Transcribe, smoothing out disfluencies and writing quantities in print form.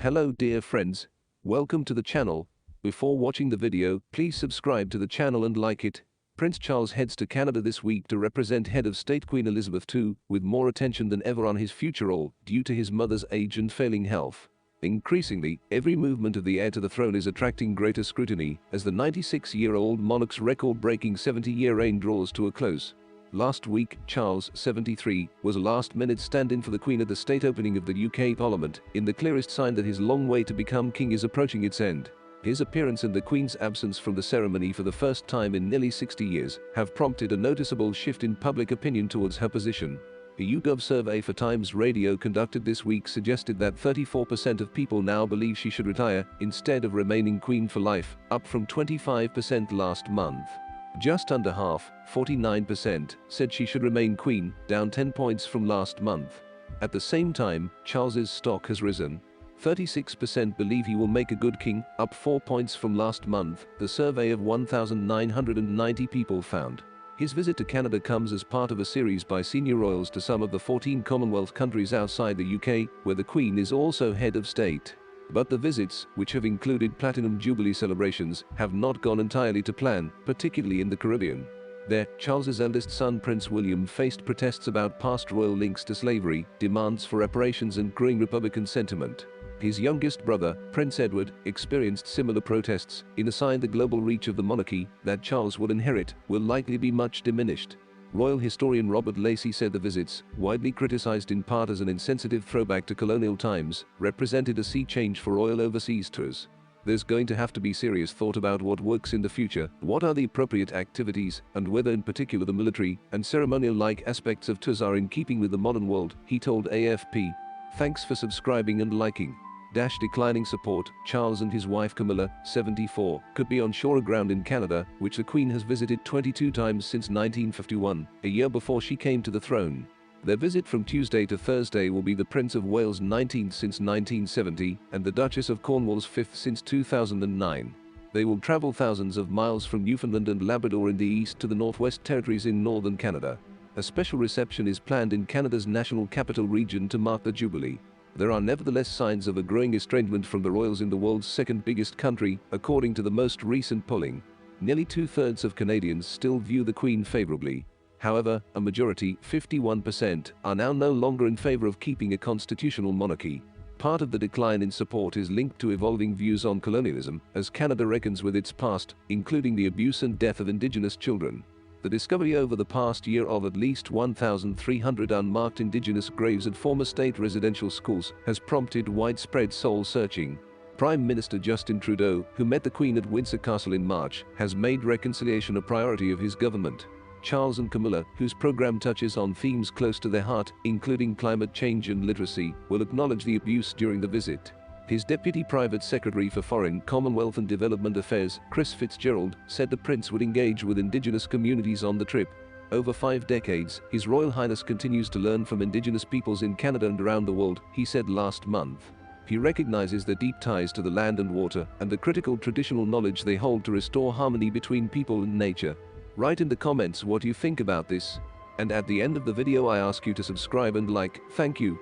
Hello dear friends, welcome to the channel. Before watching the video, please subscribe to the channel and like it. Prince Charles heads to Canada this week to represent head of state Queen Elizabeth II, with more attention than ever on his future role due to his mother's age and failing health. Increasingly, every movement of the heir to the throne is attracting greater scrutiny as the 96-year-old monarch's record-breaking 70-year reign draws to a close. Last week, Charles, 73, was a last-minute stand-in for the Queen at the state opening of the UK Parliament, in the clearest sign that his long way to become king is approaching its end. His appearance and the Queen's absence from the ceremony for the first time in nearly 60 years have prompted a noticeable shift in public opinion towards her position. A YouGov survey for Times Radio conducted this week suggested that 34% of people now believe she should retire instead of remaining Queen for life, up from 25% last month. Just under half, 49%, said she should remain Queen, down 10 points from last month. At the same time, Charles's stock has risen. 36% believe he will make a good king, up 4 points from last month, the survey of 1,990 people found. His visit to Canada comes as part of a series by senior royals to some of the 14 Commonwealth countries outside the UK, where the Queen is also head of state. But the visits, which have included Platinum Jubilee celebrations, have not gone entirely to plan, particularly in the Caribbean. There, Charles's eldest son Prince William faced protests about past royal links to slavery, demands for reparations and growing Republican sentiment. His youngest brother, Prince Edward, experienced similar protests, in a sign the global reach of the monarchy that Charles will inherit will likely be much diminished. Royal historian Robert Lacey said the visits, widely criticized in part as an insensitive throwback to colonial times, represented a sea change for royal overseas tours. There's going to have to be serious thought about what works in the future, what are the appropriate activities, and whether in particular the military and ceremonial-like aspects of tours are in keeping with the modern world, he told AFP. Thanks for subscribing and liking. Declining support, Charles and his wife Camilla, 74, could be on surer ground in Canada, which the Queen has visited 22 times since 1951, a year before she came to the throne. Their visit from Tuesday to Thursday will be the Prince of Wales' 19th since 1970, and the Duchess of Cornwall's 5th since 2009. They will travel thousands of miles from Newfoundland and Labrador in the east to the Northwest Territories in northern Canada. A special reception is planned in Canada's National Capital Region to mark the Jubilee. There are nevertheless signs of a growing estrangement from the royals in the world's second biggest country, according to the most recent polling. Nearly two-thirds of Canadians still view the Queen favorably. However, a majority, 51%, are now no longer in favor of keeping a constitutional monarchy. Part of the decline in support is linked to evolving views on colonialism, as Canada reckons with its past, including the abuse and death of Indigenous children. The discovery over the past year of at least 1,300 unmarked Indigenous graves at former state residential schools has prompted widespread soul-searching. Prime Minister Justin Trudeau, who met the Queen at Windsor Castle in March, has made reconciliation a priority of his government. Charles and Camilla, whose program touches on themes close to their heart, including climate change and literacy, will acknowledge the abuse during the visit. His Deputy Private Secretary for Foreign, Commonwealth and Development Affairs, Chris Fitzgerald, said the Prince would engage with Indigenous communities on the trip. Over 5 decades, His Royal Highness continues to learn from Indigenous peoples in Canada and around the world, he said last month. He recognizes their deep ties to the land and water and the critical traditional knowledge they hold to restore harmony between people and nature. Write in the comments what you think about this. And at the end of the video I ask you to subscribe and like. Thank you.